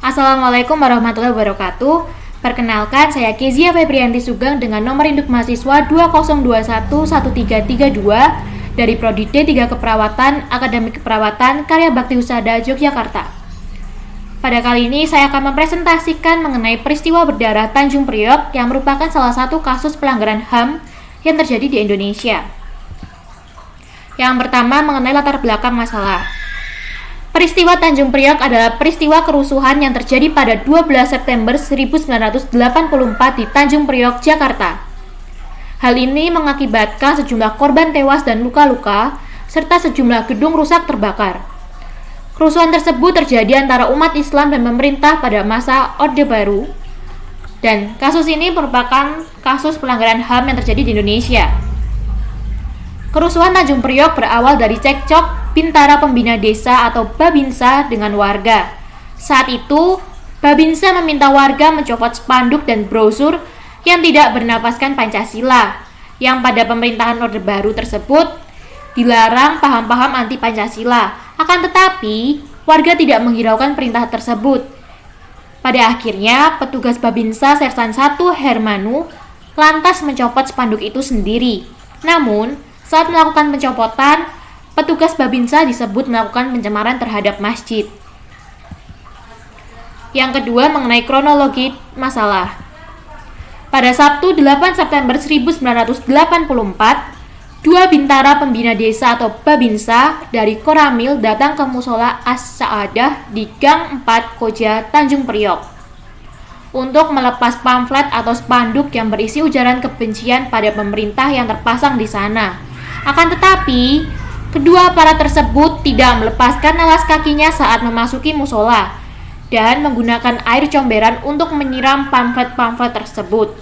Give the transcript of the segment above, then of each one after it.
Assalamualaikum warahmatullahi wabarakatuh. Perkenalkan, saya Kezia Febrianti Sugeng dengan nomor induk mahasiswa 20211332 dari Prodi D3 Keperawatan, Akademik Keperawatan, Karya Bakti Husada, Yogyakarta. Pada kali ini saya akan mempresentasikan mengenai peristiwa berdarah Tanjung Priok yang merupakan salah satu kasus pelanggaran HAM yang terjadi di Indonesia. Yang pertama mengenai latar belakang masalah. Peristiwa Tanjung Priok adalah peristiwa kerusuhan yang terjadi pada 12 September 1984 di Tanjung Priok, Jakarta. Hal ini mengakibatkan sejumlah korban tewas dan luka-luka, serta sejumlah gedung rusak terbakar. Kerusuhan tersebut terjadi antara umat Islam dan pemerintah pada masa Orde Baru, dan kasus ini merupakan kasus pelanggaran HAM yang terjadi di Indonesia. Kerusuhan Tanjung Priok berawal dari cekcok Bintara Pembina Desa atau Babinsa dengan warga. Saat itu, Babinsa meminta warga mencopot spanduk dan brosur yang tidak bernapaskan Pancasila, yang pada pemerintahan Orde Baru tersebut dilarang paham-paham anti Pancasila. Akan tetapi, warga tidak menghiraukan perintah tersebut. Pada akhirnya, petugas Babinsa Sersan 1 Hermanu lantas mencopot spanduk itu sendiri. Namun, saat melakukan pencopotan, petugas Babinsa disebut melakukan pencemaran terhadap masjid. Yang kedua mengenai kronologi masalah. Pada Sabtu 8 September 1984, dua bintara pembina desa atau Babinsa dari Koramil datang ke Musola As-Sa'adah di Gang 4 Koja, Tanjung Priok untuk melepas pamflet atau spanduk yang berisi ujaran kebencian pada pemerintah yang terpasang di sana. Akan tetapi, kedua aparat tersebut tidak melepaskan alas kakinya saat memasuki musola dan menggunakan air comberan untuk menyiram pamflet-pamflet tersebut.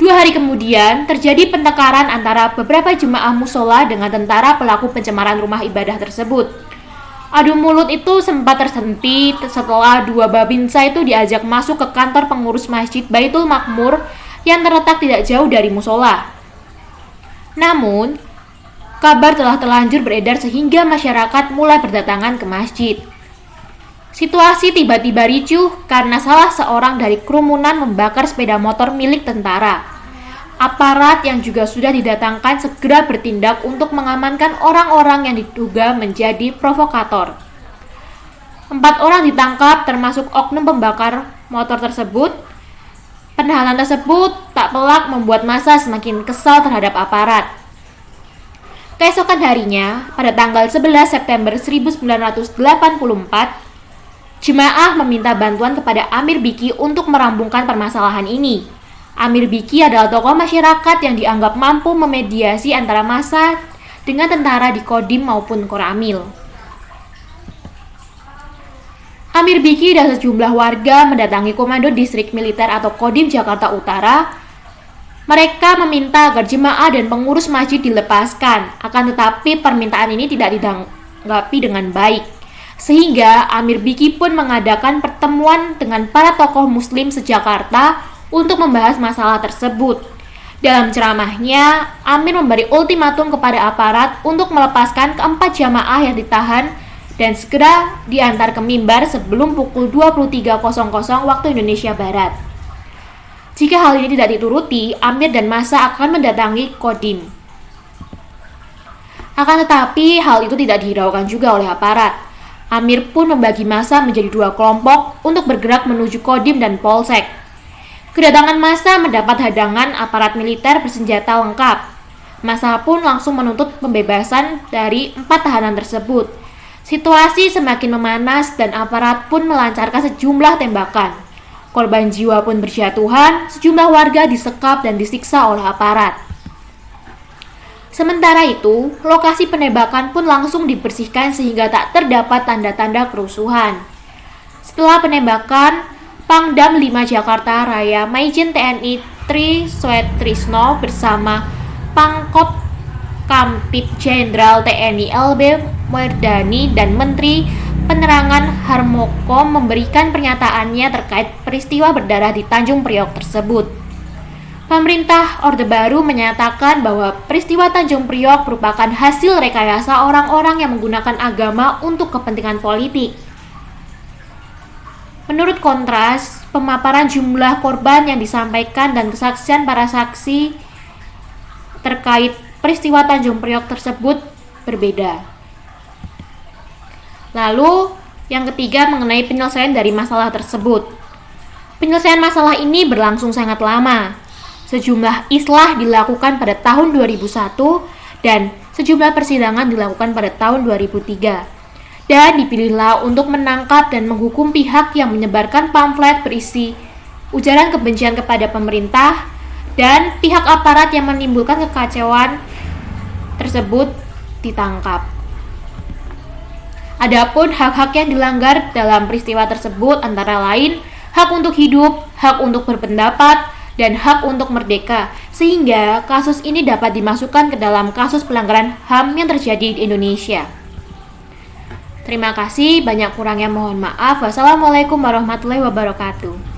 2 hari kemudian, terjadi pertengkaran antara beberapa jemaah musola dengan tentara pelaku pencemaran rumah ibadah tersebut. Adu mulut itu sempat terhenti setelah dua Babinsa itu diajak masuk ke kantor pengurus Masjid Baitul Makmur yang terletak tidak jauh dari musola. Namun, kabar telah terlanjur beredar sehingga masyarakat mulai berdatangan ke masjid. Situasi tiba-tiba ricuh karena salah seorang dari kerumunan membakar sepeda motor milik tentara. Aparat yang juga sudah didatangkan segera bertindak untuk mengamankan orang-orang yang diduga menjadi provokator. 4 orang ditangkap termasuk oknum pembakar motor tersebut. Penahanan tersebut tak pelak membuat massa semakin kesal terhadap aparat. Keesokan harinya, pada tanggal 11 September 1984, jemaah meminta bantuan kepada Amir Biki untuk merampungkan permasalahan ini. Amir Biki adalah tokoh masyarakat yang dianggap mampu memediasi antara massa dengan tentara di Kodim maupun Koramil. Amir Biki dan sejumlah warga mendatangi Komando Distrik Militer atau Kodim Jakarta Utara. Mereka meminta agar jemaah dan pengurus masjid dilepaskan, akan tetapi permintaan ini tidak ditanggapi dengan baik. Sehingga Amir Biki pun mengadakan pertemuan dengan para tokoh muslim se-Jakarta untuk membahas masalah tersebut. Dalam ceramahnya, Amir memberi ultimatum kepada aparat untuk melepaskan keempat jamaah yang ditahan dan segera diantar ke mimbar sebelum pukul 23.00 waktu Indonesia Barat. Jika hal ini tidak dituruti, Amir dan massa akan mendatangi Kodim. Akan tetapi, hal itu tidak dihiraukan juga oleh aparat. Amir pun membagi massa menjadi 2 kelompok untuk bergerak menuju Kodim dan Polsek. Kedatangan massa mendapat hadangan aparat militer bersenjata lengkap. Massa pun langsung menuntut pembebasan dari 4 tahanan tersebut. Situasi semakin memanas dan aparat pun melancarkan sejumlah tembakan. Korban jiwa pun berjatuhan, sejumlah warga disekap dan disiksa oleh aparat. Sementara itu, lokasi penembakan pun langsung dibersihkan sehingga tak terdapat tanda-tanda kerusuhan. Setelah penembakan, Pangdam 5 Jakarta Raya Maijen TNI Tri Swetrisno bersama Pangkop Kamtib Jenderal TNI LB Mardani dan Menteri Penerangan Harmoko memberikan pernyataannya terkait peristiwa berdarah di Tanjung Priok tersebut. Pemerintah Orde Baru menyatakan bahwa peristiwa Tanjung Priok merupakan hasil rekayasa orang-orang yang menggunakan agama untuk kepentingan politik. Menurut Kontras, pemaparan jumlah korban yang disampaikan dan kesaksian para saksi terkait peristiwa Tanjung Priok tersebut berbeda. Lalu, yang ketiga mengenai penyelesaian dari masalah tersebut. Penyelesaian masalah ini berlangsung sangat lama. Sejumlah islah dilakukan pada tahun 2001 dan sejumlah persidangan dilakukan pada tahun 2003. Dan dipilihlah untuk menangkap dan menghukum pihak yang menyebarkan pamflet berisi ujaran kebencian kepada pemerintah dan pihak aparat yang menimbulkan kekacauan tersebut ditangkap. Adapun hak-hak yang dilanggar dalam peristiwa tersebut antara lain hak untuk hidup, hak untuk berpendapat, dan hak untuk merdeka, sehingga kasus ini dapat dimasukkan ke dalam kasus pelanggaran HAM yang terjadi di Indonesia. Terima kasih, banyak kurangnya mohon maaf. Wassalamualaikum warahmatullahi wabarakatuh.